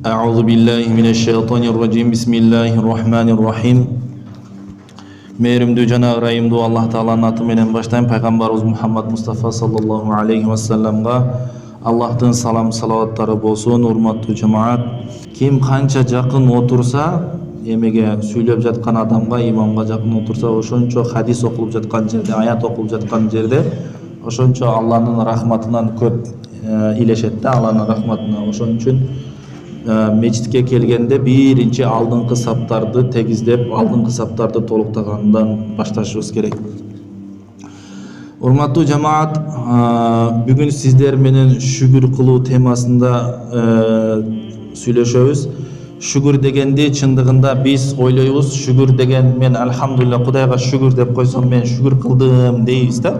A'udzu billahi mineşşeytanirracim. Bismillahirrahmanirrahim. Mehrimdүү жана ырайымдуу Аллах Тааланын аты менен баштайм. Пайгамбарыбыз Мухаммад Мустафа саллаллаху алейхи ва салламга Аллахтын салам салаваттары болсун. Урматтуу жамаат, ким канча жакын отурса, эмеге сүйлөп жаткан адамга, имамга жакын отурса, ошончо хадис окулуп жаткан жерде, аят окулуп жаткан жерде, ошончо Алланын рахматынан көп илешет да, Алланын рахматына. Ошон үчүн мечитке келгенде биринчи алдыңкы саптарды тегиздеп, алдыңкы саптарды толуктагандан башташыбыз керек. Урматтуу жамаат, бүгүн сиздер менен шүгүр кылуу темасында сүйлөшөбүз. Шүгүр дегенде чындыгында биз ойлойбуз, шүгүр деген мен алхамдулилля Кудайга шүгүр деп койсом мен шүгүр кылдым дейбиз да.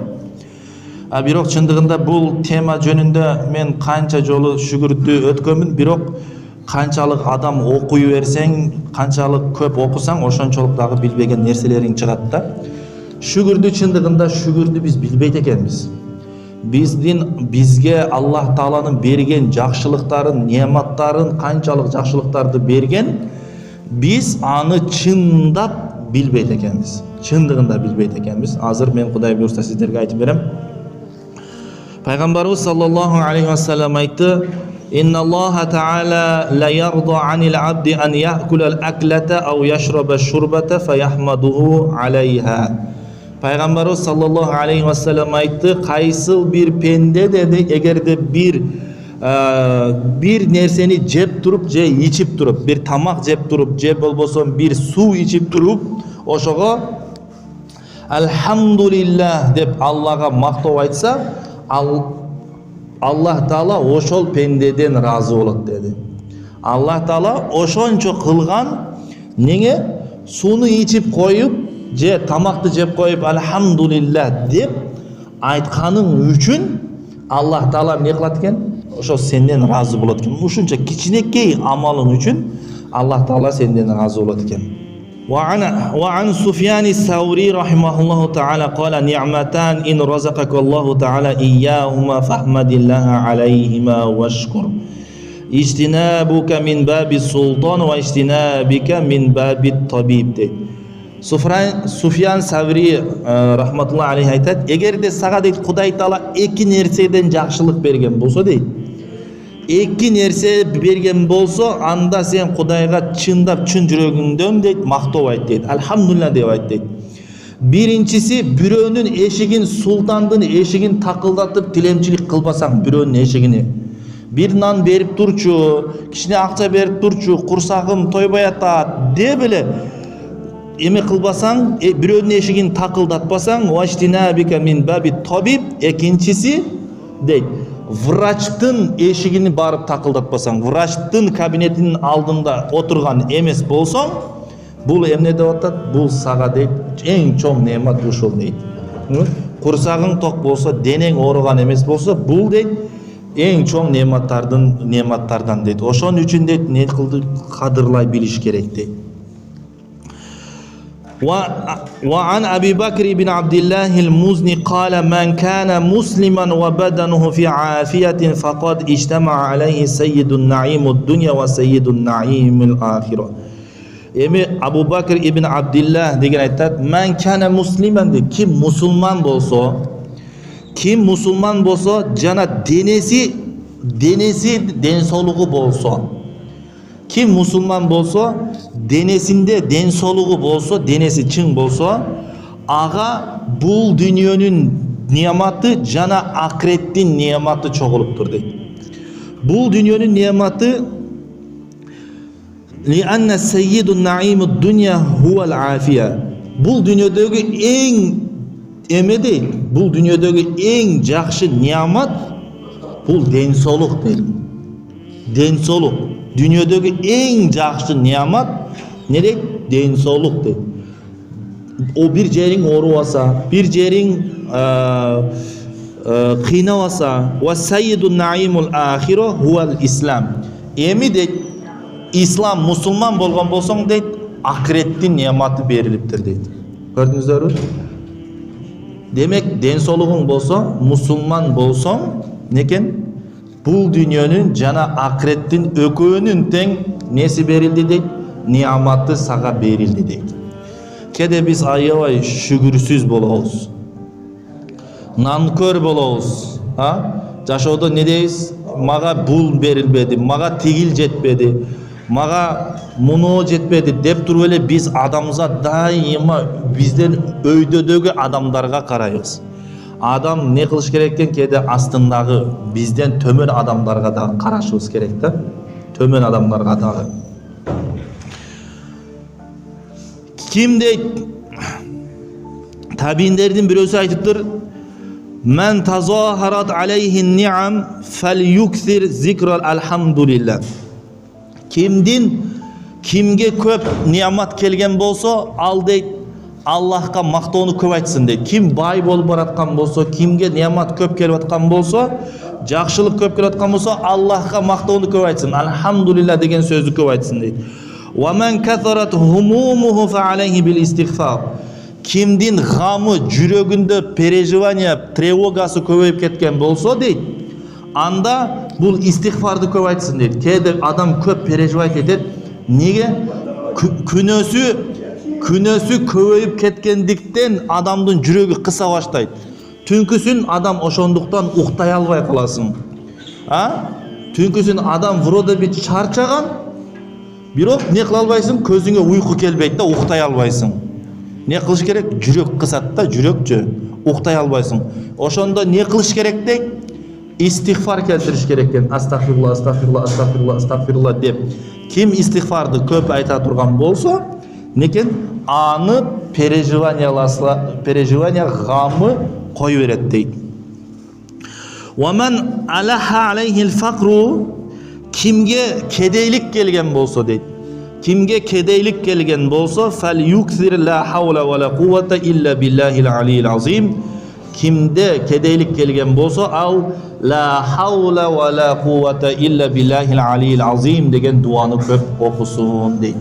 Бирок чындыгында бул тема жөнүндө мен канча жолу шүгүрдү өткөнмүн, бирок канчалык адам окуй берсең, канчалык көп окусаң, ошончолук дагы билбеген нерселериң чыгат да. Шүгүрдү чындыгында шүгүрдү биз билбейт экенбиз. Бизге Аллах Тааланын берген жакшылыктарын, неаматтарын, канчалык жакшылыктарды берген, биз аны чындап билбейт экенбиз. Чындыгында билбейт экенбиз. Азыр мен Кудай буйрса сиздерге айтып берем. Пайгамбарыбыз саллаллаху алейхи ва саллям айтты: "Инна Аллаха Таала ла ярда анил абди ан я'кула ал-аклата ау яшраба шурбата фаяхмадуху алейха." Пайгамбарыбыз саллаллаху алейхи ва саллям айтты: "Кайсыл бир пенде деди, эгерде бир нерсени жеп туруп же ичип туруп, бир тамак жеп туруп же болбосо бир суу ичип туруп, ошого алхамдулиллах деп Аллага мактоо айтса, Аллах Таала ошол пендеден разы болот" деди. Аллах Таала ошончо кылган, неге сууну ичип коюп же тамакты жеп коюп алхамдулиллах деп айтканың үчүн Аллах Таала эмне кылат экен? Ошо сенден разы болот экен. Ушунча кичинекей амалың үчүн Аллах Таала сенден разы болот экен. وعن سفيان الثوري رحمه الله تعالى قال: "نعمتان إن رزقك الله تعالى إياهما فاحمد الله عليهما واشكر. اجتنابك من باب السلطان واجتنابك من باب الطبيب." deydi. Суфиян Саври рахматулла алейхи айтат: "Эгерде сага дейт Кудай Таала эки нерседен жакшылык берген болсо дейт, эки нерсе берген болсо, анда сен Кудайга чындап чын жүрөгүңдөн дейт мактоо айт дейт, алхамдулилlah деп айт дейт. Биринчиси, бирөөнүн эшигин, султандын эшигин такылдатып тилемчилик кылбасаң, бирөөнүн эшигине бир нан берип турчу, кичине акча берип турчу, курсагым тойбой атат деп эле эме кылбасаң, бирөөнүн эшигин такылдатпасаң, ваштинабика мин баби табиб. Экинчиси дейт, врачтын эшигини барып такылдатпасаң, врачтын кабинетинин алдында отурган эмес болсоң, бул эмне деп атат? Бул сага дейт эң чоң неамат ушул дейт. Курсагың ток болсо, денең ооруган эмес болсо, бул дейт эң чоң неаматтардан дейт. Ошон үчүн дейт не кылды, кадырлай билиш керек дейт. وعن أبي بكر بن عبد الله المزني قال: "من كان مسلما وبدنه في عافية فقد اجتمع عليه سيد النعيم الدنيا وسيد النعيم الآخرة." Эми Абу Бакр ибн Абдилlah деген айтат: "Мен кана муслиман" де, ким мусулман болсо, жана денеси ден соолугу болсо. Ким мусулман болсо, денесинде ден соолугу болсо, денеси чың болсо, ага бул дүйнөнүн неаматы жана акыреттин неаматы чогулуптур дейт. Бул дүйнөнүн неаматы لأن سيد النعيم الدنيا هو العافية. Бул дүйнөдөгү эң эме дейт, бул дүйнөдөгү эң жакшы неамат бул ден соолук дейт. Ден соолук. Дүйнөдөгү эң жакшы неамат не дейт? Ден соолук дейт. О бир жериң оорубаса, бир жериң кыйнабаса, ва саййидун наимул ахира хуал ислам. Эми дейт, ислам, мусулман болгон болсоң дейт, акыреттин неаматы берилиптир дейт. Көрдүңүздөрбү? Демек, ден соолугуң болсо, мусулман болсоң, некен? Bul dünyanın jana ahirettin ökөөнүн teң nesi berildi deydi? Niyamatı sağa berildi deydi. Kede biz aябай şükürsüz bolobuz. Nankör bolobuz. Жашоодо ne дейбиz? Maga bul berilmedi, maga tigil жетпedi, maga muno жетпedi деп туруп эле biz адамзат дайыма бизден өйдөдөгү адамдарга карайбыз. Адам не кылыш керек экен? Кеде астындагы бизден төмөн адамдарга да карашыбыз керек да. Төмөн адамдарга дагы. Kim deyт? Tabiinlerden birisi aytıptır. Men tazaharat aleyhin ni'am fel yukthir zikral elhamdülillah. Kimge köp niyamat kelgen bolsa al deyt Allah'a maqtoonu köp aytsın deyt. Kim bay bolup baratkan bolsa, kimge niyamat köp kelip atkan bolsa, jakşılık köp kelip atkan bolsa Allah'a maqtoonu köp aytsın. Elhamdülillah degen sözü köp aytsın deyt. Ve men katharat humumuhu fe aleyhi bil istighfar. Kimdin gamı, жүрөгүндө переживания, тревогасы көбөйүп кеткен болсо дейт, анда бул истихфарды көп айтсын дейт. Кээде адам көп переживать этет. Неге? Күнөөсү көбөйүп кеткендиктен адамдын жүрөгү кыса баштайт. Түнкүсүн адам ошондуктан уктай албай каласың. Түнкүсүн адам вроде би чарчаган, бирок не кыла албайсың, көзүңө уйку келбейт да, уктай албайсың. Не кылыш керек? Жүрөк кысат да, жүрөкчө уктай албайсың. Ошондо не кылыш керек дейт? Истихфар келтириш керек экен. Астагфирулла, астагфирулла, астагфирулла, астагфирулла деп. Ким истихфарды көп айта турган болсо, некен аны переживания гамы кой берет дейт. Ва мен алаха алейхил факру, кимге кедейлик келген болсо дейт. Kimge kedeylik kelgen bolsa fel yukthir la havle ve la kuvvete illa billahil aliyyil azim. Kimde kedeylik kelgen bolsa al la havle ve la kuvvete illa billahil aliyyil azim degen duanı köp okusun deydi.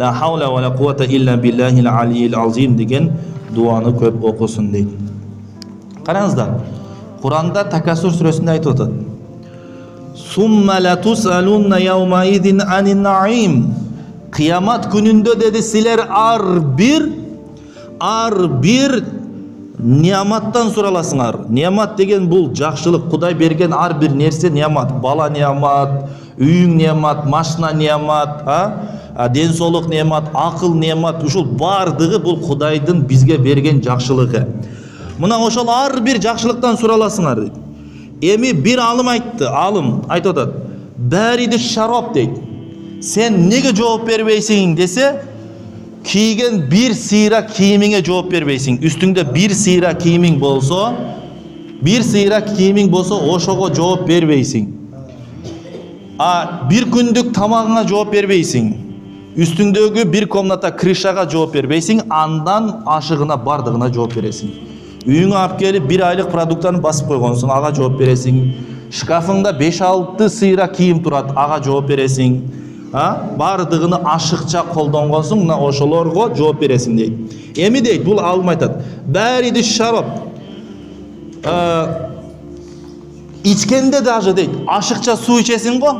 La havle ve la kuvvete illa billahil aliyyil azim degen duanı köp okusun deydi. Qarаңыздар, Kur'an'da Takasur suresinde ayet otadı. Summa la tus'alunna yawma idin anin na'im. Kıyamet gününde dedi sizler ar bir niyamattan soralasыңар. Niyamat degen bul jakşılık, Kuday bergen ar bir nerse niyamat. Bala niyamat, үйүң niyamat, maşina niyamat, densoluk niyamat, akıl niyamat, uşul bardыгы bul Kudayдын bizge bergen jakşılığı. Mına oşol ar bir jakşılıktan soralasыңар dedi. Emi bir alım aytты, aytып атат. Bäridi şarap deydi. Sen nege cevap berbeysin dese, kiygen bir sıyra kiyimine cevap berbeysin. Üstünde bir sıyra kiyimin bolsa, oşoga cevap berbeysin. Bir gündük tamağına cevap berbeysin. Üstündeki bir komnata krişaga cevap berbeysin. Andan aşığına bardığına cevap veresin. Үйüңө alып kelip bir aylık produktlarını basıp koygonsun, aga cevap veresin. Şkafında 5-6 sıyra kiyim turat, aga cevap veresin. Bardığını aşıkça koldangonsun, mına oşolorgo cevap veresin deydi. Emi deydi, bul alım aytat. Bäridi şarap. İçkende daşı deydi, aşıkça su içesin go.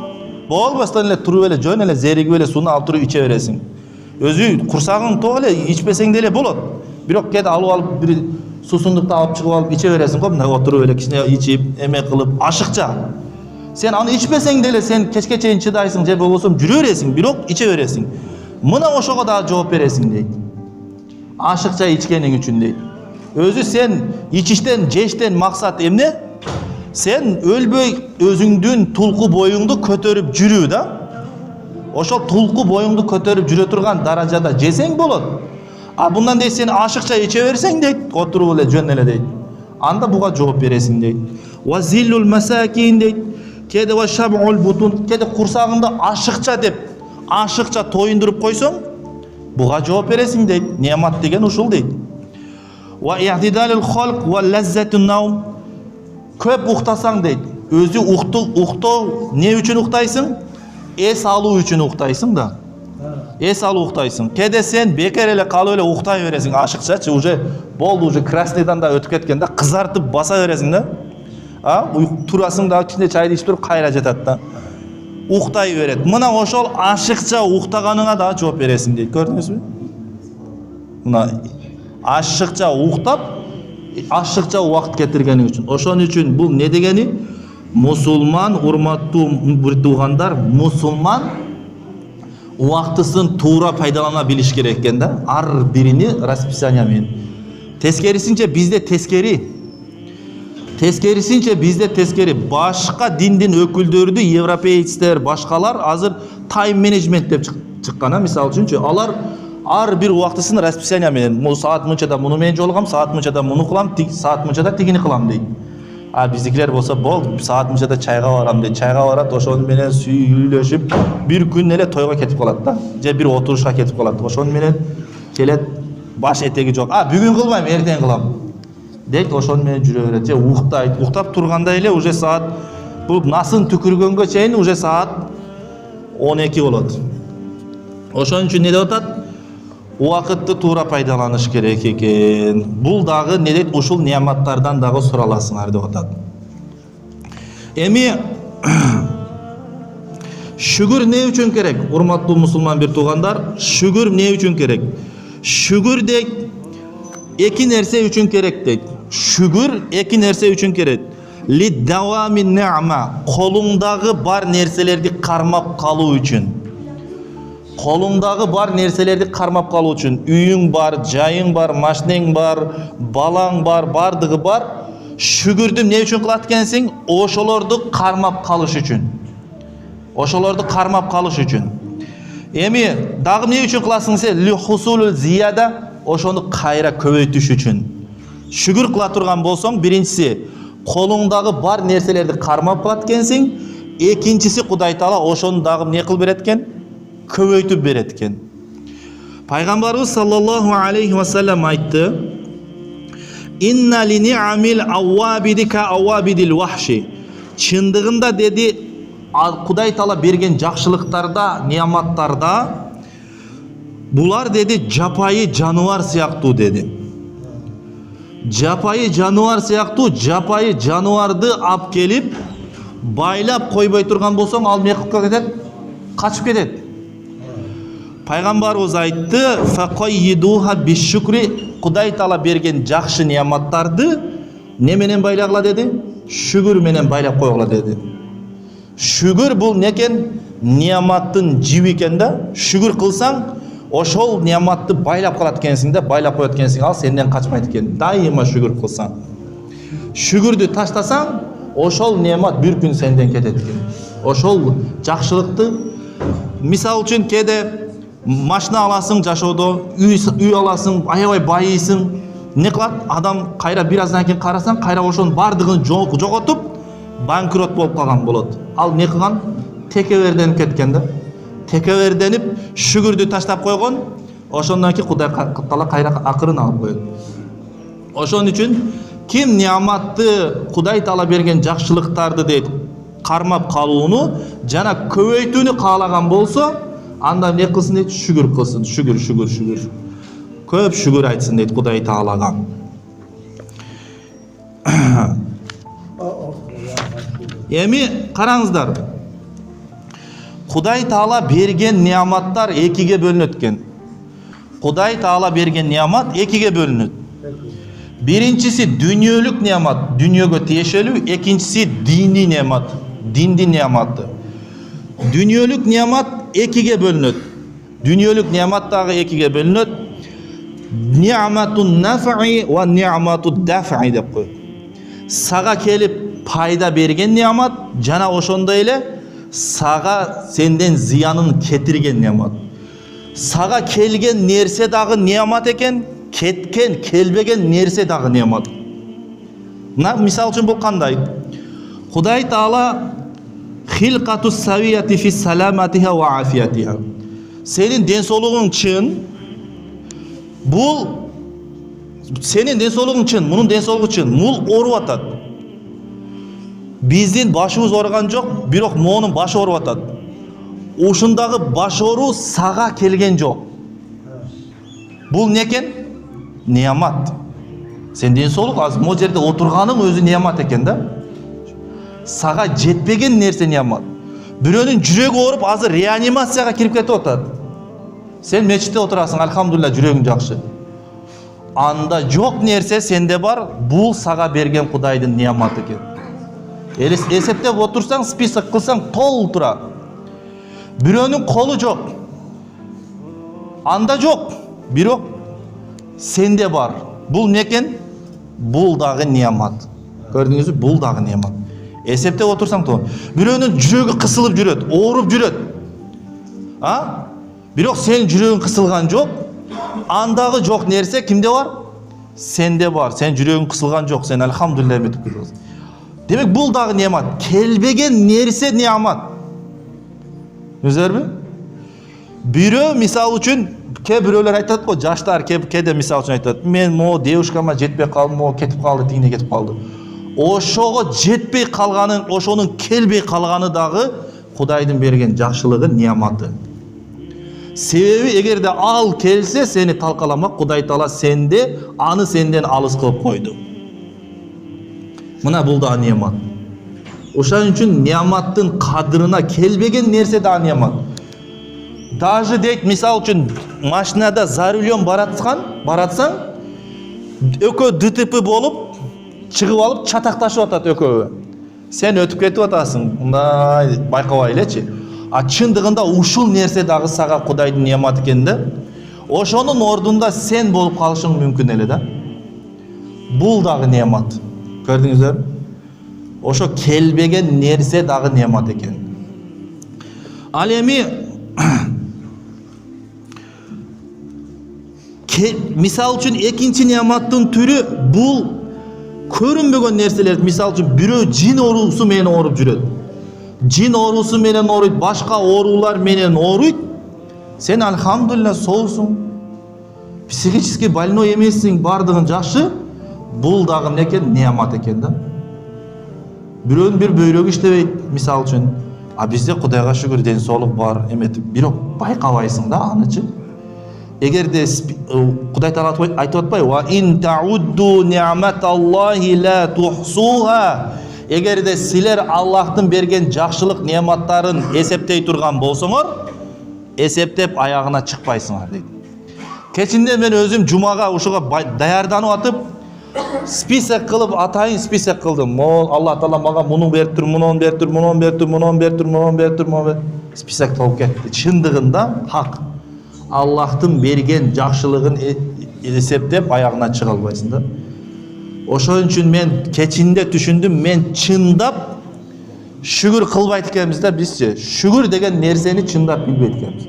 Bolbastan ele turup ele jön ele zerigi ele sunu alıp turup içe veresin. Özü kursagın tok ele içpesең деле болот. Бирок кет алып bir susundukta alıp çıkıp alıp içe veresin go. Мына oturup ele kişine içip emek kılıp aşıkça. Sen anı içpesең деле sen keçke çeyin çıdaysın, je bolbosом жүрө бересиң, бирок içe veresin. Mına oşoga da жооп бересиң deydi. Aşıkça içkenin üçün deydi. Özü sen içişten, jeşten maksat emne? Sen ölböy özüңdүн tulku boyuңdu kötörüp жүрүү da. Oşol tulku boyuңdu kötörüp жүрө турган darajada жесең болот. Bundan deydi sen aşıkça içe versen deydi, oturup ele jön ele deydi. Anda buga жооп бересиң deydi. Wa zillul masakin deydi. Kede ve şab'ul butun, kede kursağında aşıkça dep, aşıkça toyundurup koysun, buğa cevap veresin deydi. Niyamat degen uşul deydi. Ve i'tidalul halq ve lezzetun naum, köp uxtasan deydi. Özü uxtu ne üçün uxtaysın? Es aluu üçün uxtaysın da. Es aluu uxtaysın. Kede sen bekar ele kalı öyle uxtay veresin aşıkça, уже boldu, уже krasnıydan da ötüp ketkende kızartıp basa veresin de. Турасың да кичине чайды ичип туруп кайра жатат да. Уктай берет. Мына ошол ашыкча уктаганыңа да жооп бересиң дейт. Көрдүңүзбү? Мына ашыкча уктап, ашыкча убакыт кетиргениң үчүн. Ошон үчүн бул не дегени? Мусулман, урматтуу бир туугандар, мусулман убактысын туура пайдалана билиш керек экен да. Ар бирини расписание менен. Тескерисинче bizde тескери. Тескерисинче bizde тескери. Башка диндин өкүлдөрү, европейцтер, башкалар азыр тайм менеджмент деп чыккан. Мисалы үчүнчү, алар ар бир убактысын расписание менен, бул саат мынчада муну менен жолугам, саат мынчада муну кылам, саат мынчада тигини кылам дейт. А биздикилер болсо болду, саат мынчада чайга барам дейт. Чайга барат, ошону менен сүйлөшүп, бир күн эле тойго кетип калат да. Же бир отурушка кетип калат. Ошону менен келет, баш этеги жок. Бүгүн кылбайм, эртең кылам дейт. Ошону менен жүрө берет. Же уктайт. Уктап турганда эле уже саат, бул насын түкүргөнгө чейин уже саат 12 болот. Ошон үчүн не деп атат? Убакытты туура пайдаланыш керек экен. Бул дагы не дейт? Ушул неаматтардан дагы сураласыңар деп атат. Эми шүгүр не үчүн керек? Урматтуу мусулман бир туугандар, шүгүр не үчүн керек? Шүгүр дейт эки нерсе үчүн керек дейт. Шүгүр эки нерсе үчүн керек. Ли давами не'ма, колуңдагы бар нерселерди кармап калуу үчүн. Колуңдагы бар нерселерди кармап калуу үчүн. Үйүң бар, жайың бар, машинең бар, балаң бар, бардыгы бар. Шүгүрдү не үчүн кылат экенсиң? Ошолорду кармап калыш үчүн. Ошолорду кармап калыш үчүн. Эми дагы не үчүн кыласың сен? Ли хусулул зияда, ошону кайра көбөйтүш үчүн. Шүгүр кыла турган болсоң, биринчиси колуңдагы бар нерселерди кармап калат экенсиң, экинчиси Кудай Таала ошону дагы не кылып берет экен? Көбөйтүп берет экен. Пайгамбарыбыз саллаллаху алейхи ва саллям айтты: "Инна ли ни'амил аввабиди ка аввабидил вахши." Чындыгында деди, Кудай Таала берген жакшылыктарда, неаматтарда булар деди жапайы жануар сыяктуу деди. Жапайы жануар сыяктуу, жапайы жануарды алып келип байлап койбой турган болсоң, ал эмне кылып кетет? Качып кетет. Пайгамбарыбыз айтты: "Фақайидуха бишшукри." Кудай Таала берген жакшы неаматтарды не менен байлагыла деди? Шүгүр менен байлап койгула деди. Шүгүр бул некен? Неаматтын жиби экен да. Шүгүр кылсаң, ошол неаматты байлап калат экенсиң да, байлап коет экенсиң, ал сенден качпайт экен. Дайыма шүгүр кылсаң. Шүгүрдү таштасаң, ошол неамат бир күн сенден кетет экен. Ошол жакшылыкты, мисал үчүн кээде машина аласың жашоодо, үй аласың, аябай байыйсың. Не кылат? Адам кайра бир аздан кийин карасаң, кайра ошонун бардыгын жоготуп, банкрот болуп калган болот. Ал не кылган? Текеберденип кеткен да. Текеберденип, шүгүрдү таштап койгон, ошондон кийин Кудай Таала кайра акырын алып коет. Ошон үчүн ким неаматты, Кудай Таала берген жакшылыктарды дейт, кармап калууну жана көбөйтүүнү каалаган болсо, анда не кылсын дейт? Шүгүр кылсын. Шүгүр. Көп шүгүр айтсын дейт Кудай Таалага. Эми караңыздар. Кудай Таала берген неаматтар экиге бөлүнөт экен. Кудай Таала берген неамат экиге бөлүнөт. Биринчиси дүйнөлүк неамат, дүйнөгө тиешелүү, экинчиси диний неамат, диндин неаматы. Дүйнөлүк неамат экиге бөлүнөт. Дүйнөлүк неамат дагы экиге бөлүнөт. Ни'матун наф'i ва ни'матуд даф'i деп коет. Сага келип пайда берген неамат жана ошондой эле сага сенден зыянын кетирген неамат. Сага келген нерсе дагы неамат экен, кеткен, келбеген нерсе дагы неамат. Мисал үчүн бул кандай? Кудай Таала хилкатус савияти фи саламатиха ва афиятиха. Сенин ден соолугуң чын. Бул сенин ден соолугуң чын, мунун ден соолугу чын. Мул ооруп атат. Биздин башыбыз ооруган жок, бирок моунун башы ооруп атат. Ушундагы баш ооруу сага келген жок. Бул не экен? Неамат. Сен ден соолук, аз могу жерде отурганың өзү неамат экен да. сага жетпеген нерсе niyamat. Бирөөнүн жүрөгү ооруп, азыр реанимацияга кирип кетип атат. Сен мечитте отурасың, алхамдулилlah, жүрөгүң жакшы. Анда жок нерсе сенде бар, бул сага берген Кудайдын niyamatı экен. Эсептеп отурсаң, список кылсаң тол тура. Бирөөнүн колу жок. Анда жок, бирок сенде бар. Бул не экен? Бул дагы niyamat. Көрдүңүзбү? Бул дагы niyamat. Эсептеп отурсаң то. Бирөөнүн жүрөгү кысылып жүрөт, ооруп жүрөт. Бирок сен жүрөгүң кысылган жок. Андагы жок нерсе кимде бар? Сенде бар. Сен жүрөгүң кысылган жок. Сен алхамдулилlah эметип кетесиң. Демек бул дагы niyamat. Келбеген нерсе niyamat. Өзөрбү? Бирөө мисал үчүн ке бирөөлөр айтат го, жаштар кеде мисал үчүн айтат. Мен могу девушкама жетпей калдым, могу кетип калды, тигине кетип калды. Ошого жетпей калганын, ошонун келбей калганы дагы Кудайдын берген жакшылыгы, niyamatı. Себеби эгерде ал келсе, сени талкаламак, Кудай Таала сенде, аны сенден алыс кылып койду. Мына бул да niyamat. Ошон үчүн niyamatтын кадырына келбеген нерсе да niyamat. Даже дейт, мисал үчүн машинада за рулем баратсаң, экөө ДТП болуп, чыгып алып чатакташып атат экөө. Сен өтүп кетип атасың, мындай байкабай элечи. Чындыгында ушул нерсе дагы сага Кудайдын niyamatı экен да. Ошонун ордунда сен болуп калышың мүмкүн эле да. Бул дагы niyamat. Көрдүңүздөр? Ошо келбеген нерсе дагы niyamat экен. Ал эми мисал үчүн экинчи niyamatтын түрү бул көрүнбөгөн нерселер. Мисал үчүн бирөө жин оорусу менен ооруп жүрөт. Жин оорусу менен ооруйт, башка оорулар менен ооруйт. Сен алхамдулилlah соусуң. Психически больной эмессиң, бардыгың жакшы. Бул дагы эмне экен? Niyamat экен да. Бирөөнүн бир бөйрөгү иштебейт, мисал үчүн. Бизде Кудайга шүгүр ден соолук бар, эметип, бирок байкабайсың да анычы. Эгерде Кудай Таала айтып атпайбы? Ва ин таудду ни'маталлахи ла тухсуха. Эгерде силер Аллахтын берген жакшылык niyamatарын эсептей турган болсоңор, эсептеп аягына чыкпайсыңар дейт. Кечинде мен өзүм жумага ушуга даярданып атып, список кылып, атайын список кылдым. Мол Аллах Таала мага муну берип тур, мунун берип тур, мунун берип тур, мунун берип тур, мунун берип тур, мунун берип. Список толуп кетти. Чындыгында хак. Аллахтын берген жакшылыгын эсептеп аягына чыга албайсың да. Ошон үчүн мен кечинде түшүндүм, мен чындап шүгүр кылбайт экенбиз да бизчи. Шүгүр деген нерсени чындап билбейт экенбиз.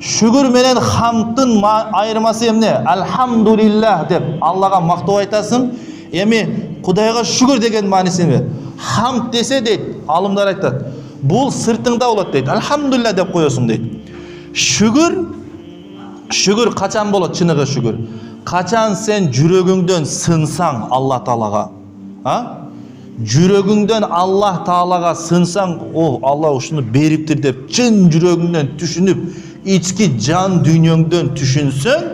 Шүгүр менен хамдын айырмасы эмне? Алхамдулилlah деп Аллага мактоо айтасың. Эми Кудайга шүгүр деген мааниси эмне? Хамд десе дейт, алымдар айтат. Бул сыртыңда болот дейт. Алхамдулилlah деп коесуң дейт. Шүгүр качан болот? Чыныгы шүгүр. Качан сен жүрөгүңдөн сынсаң Аллах Таалага, жүрөгүңдөн Аллах Таалага сынсаң, о, Алла ушуну бериптир деп чын жүрөгүңдөн түшүнүп, ички жан дүйнөңдөн түшүнсөң,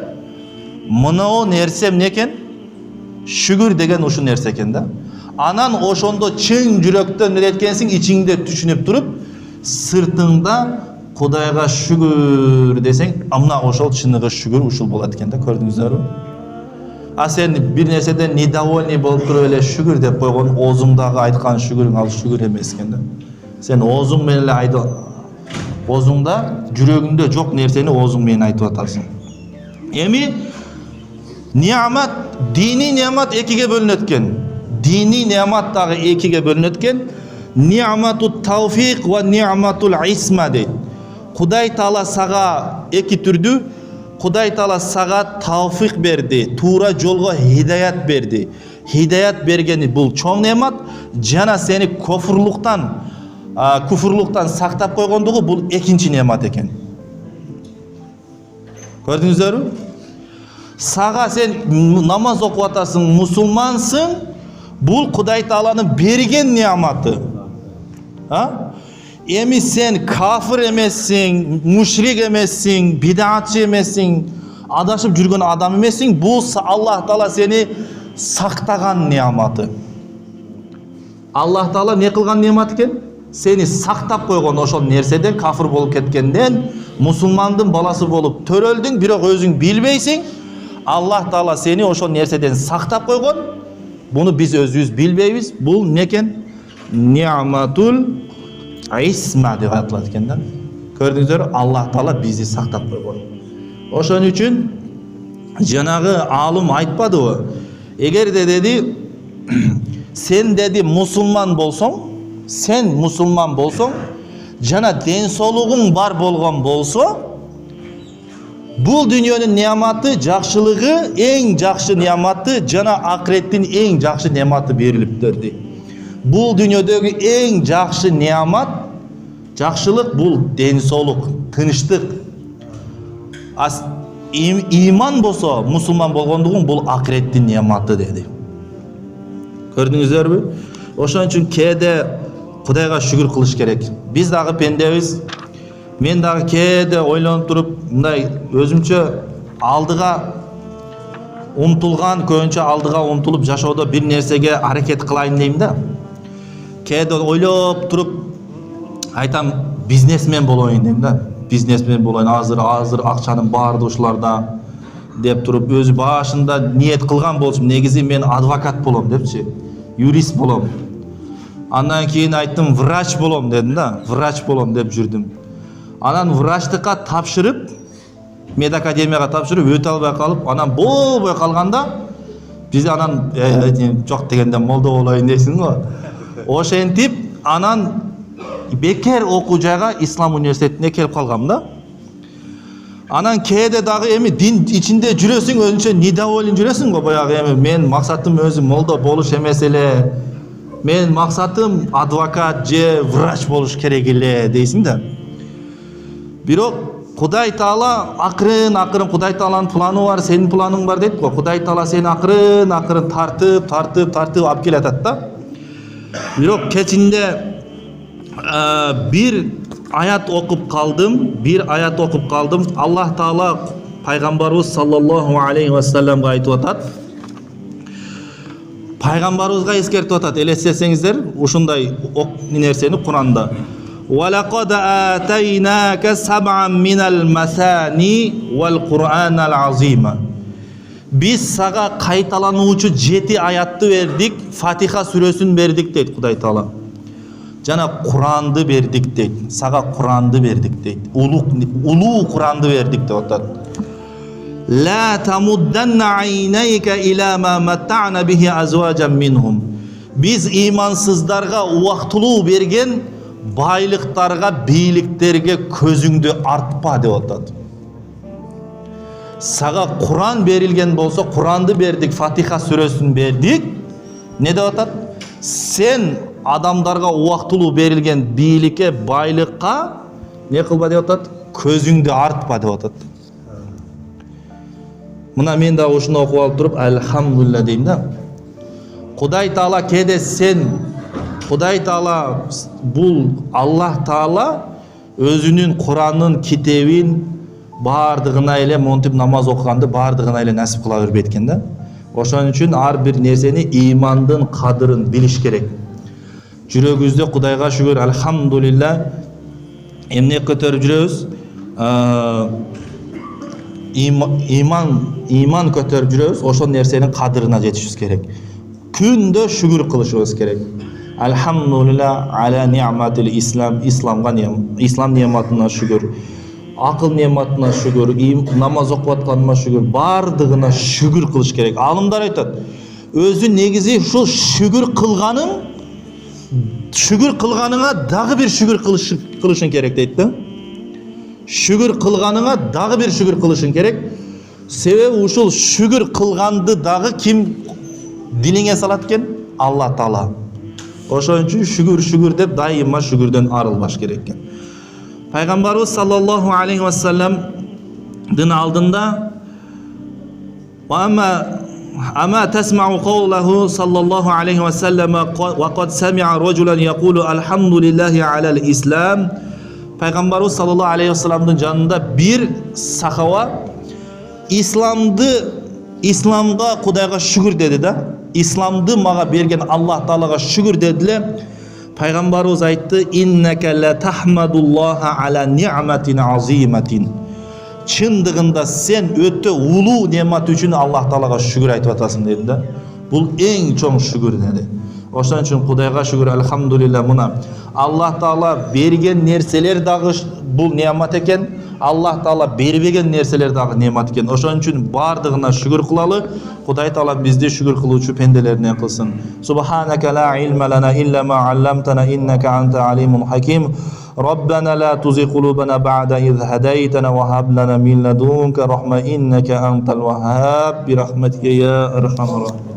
мынау нерсе эмне экен? Шүгүр деген ушу нерсе экен да. Анан ошондо чын жүрөктөн эткенсиң, ичиңде түшүнүп туруп, сыртыңда Кудайга шүгүр десең, мына ошол чыныгы шүгүр ушул болот экен да, көрдүңүздөрбү? Сен бир нерседен недовольный болуп туруп эле шүгүр деп койгон, оозуңдагы айткан шүгүрүң ал шүгүр эмес экен да. Сен оозуң менен эле айтып, оозуңда жүрөгүңдө жок нерсени оозуң менен айтып атасың. Эми niyamat, dini niyamat экиге бөлүнөт экен. Dini niyamat дагы экиге бөлүнөт экен. Ni'matut tawfiq ва ni'matul isma дейт. Кудай Таала сага эки түрдүү. Кудай Таала сага тавфик берди, туура жолго хидаят берди. Хидаят бергени бул чоң неамат, жана сени куфурлуктан сактап койгондугу бул экинчи неамат экен. Көрдүңүздөрбү? Сага сен намаз окуп атасың, мусулмансың, бул Кудай Тааланын берген неаматы. Эми сен кафир эмессиң, мушрик эмессиң, бидатчы эмессиң, адашып жүргөн адам эмессиң, бул Аллах Таала сени сактаган неаматы. Аллах Таала не кылган немат экен? Сени сактап койгон ошол нерседен, кафыр болуп кеткенден, мусулмандын баласы болуп төрөлдүң, бирок өзүң билбейсиң. Аллах Таала сени ошол нерседен сактап койгон. Буну биз өзүбүз билбейбиз. Бул не экен? Ни'матул исма деп аталат экен да. Көрдүңүздөр, Аллах Таала бизди сактап койгон. Ошон үчүн жанагы алым айтпадыбы? Эгер деди сен деди мусулман болсоң, жана ден соолугуң бар болгон болсо, бул дүйнөнүн неаматы, жакшылыгы, эң жакшы неаматы жана акыреттин эң жакшы неаматы берилиптир дейт. Бул дүйнөдөгү эң жакшы неамат, жакшылык бул ден соолук, тынчтык. Иман болсо, мусулман болгондугуң бул акыреттин неаматы деди. Көрдүңүздөрбү? Ошон үчүн кээде Кудайга шүгүр кылыш керек. Биз дагы пендебиз. Мен дагы кээде ойлонуп туруп, мындай өзүмчө алдыга умтулган, көбүнчө алдыга умтулуп жашоодо бир нерсеге аракет кылайын дейм да. Кээде ойлоп туруп айтам, бизнесмен болоюн дейм да. Бизнесмен болоюн, азыр акчанын баардыгы ушуларда деп туруп, өзү башында ниет кылган болчумун. Негизи мен адвокат болом депчи, юрист болом. Андан кийин айттым, врач болом дедим да, врач болом деп жүрдүм. Анан врачтыкка тапшырып, медакадемияга тапшырып, өтө албай калып, анан болбой калганда, биз анан жок дегенде молдо болоюн дейсиң го. Ошентип, анан бекер окуу жайга Ислам университетине келип калгам да. Анан кээде дагы эми дин ичинде жүрөсүң, өзүнчө недоволен жүрөсүң го, баягы эми мен максатым өзү молдо болуш эмес эле. Мен максатым адвокат же врач болуш керек эле дейсиң да. Бирок Кудай Таала акырын Кудай Тааланын планы бар, сенин планың бар дейт го. Кудай Таала сени акырын тартып алып келатат да. Бирок кечинде bir ayat okup kaldım. Allah Taala Peygamberimiz sallallahu aleyhi ve sellem'e aytıp atat. Peygamberimizge eskертип атат. Элестесеңиздер, ушундай нерсени Куранда. وَلَقَدْ آتَيْنَاكَ سَبْعًا مِنَ الْمَثَانِي وَالْقُرْآنَ الْعَظِيمَ. Biz sağa kaytalanуучу 7 ayatты бердик, Фатиха сүрөсүн бердик дейт Кудай Таала. Жана Куранды бердик дейт. Сага Куранды бердик дейт. Улуу Куранды бердик деп атат. لا تمدن عينيك إلى ما متعنا به أزواجا منهم. Biz imansızlarga uактылуу берген байлыктарга, бийликтерге көзүңдү артпа деп атат. Сага Куран берилген болсо, Куранды бердик, Фатиха сүрөсүн бердик. Не деп атат? Сен адамдарга уактылуу берилген бийликке, байлыкка не кылба деп атат? Көзүңдү артпа деп атат. Мына мен да ушуну окуп алып туруп, алхамдулилла дейм да. Кудай Таала кээде сен, Кудай Таала бул Аллах Таала өзүнүн Куранын, китебин баардыгына эле монтип намаз окуганды баардыгына эле насип кыла бербейт экен да. Ошон үчүн ар бир нерсени имандын кадырын билиш керек. Жүрөгүбүздө Кудайга шүгүр, алхамдулилла, эмне көтөрүп жүрөбүз? Иман көтөрүп жүрөбүз, ошол нерсенин кадырына жетишибиз керек. Күндө шүгүр кылышыбыз керек. Алхамдулилла аля ни'матил ислам, ислам неаматына шүгүр. Акыл неаматына шүгүр, намаз окуп атканыма шүгүр, баардыгына шүгүр кылыш керек. Алымдар айтат, өзү негизи ушул шүгүр кылганыңа дагы бир шүгүр кылышың керек дейт да. Шүгүр кылганыңа дагы бир шүгүр кылышың керек. Себеби ушул шүгүр кылганды дагы ким дилиңе салат экен? Алла Таала. Ошон үчүн шүгүр деп дайыма шүгүрдөн арылбаш керек экен. Пайгамбарыбыз саллаллаху алейхи ва салламдын алдында Ама тасмау каулаху саллаллаху алейхи ва саллама ва кад сами'a раджулан якулу алхамдулиллахи алал ислам. Пайгамбарыбыз саллаллаху алейхи ва салламдын жанында бир сахаба исламга Кудайга шүгүр деди да. İslam'dı mağa bergen Allah Ta'alaga şükür dediler. Peygamberimiz aytdı: "İnneke la tahmadullaha ala ni'metin azimetin." Çındığında sen öte ulu nimet üçün Allah Ta'alaga şükür aytıp atasın dedi de. Bu en çok şükür dedi. Oşan için Kudayga şükür elhamdülillah buna. Allah Ta'ala bergen nerseler dağı bu nimet eken, Allah Ta'ala berbegen nerseler dağı nimet eken. Oşan için bardığına şükür kılalı. Kuday Ta'ala bizde şükür kılıcı pendelerine kılsın. Subhaneke la ilme lana illa ma allamtana inneke ente alimun hakim. ربنا لا تزغ قلوبنا بعد إذ هديتنا وهب لنا من لدنك رحمة إنك أنت الوهاب برحمتك يا أرحم الراحمين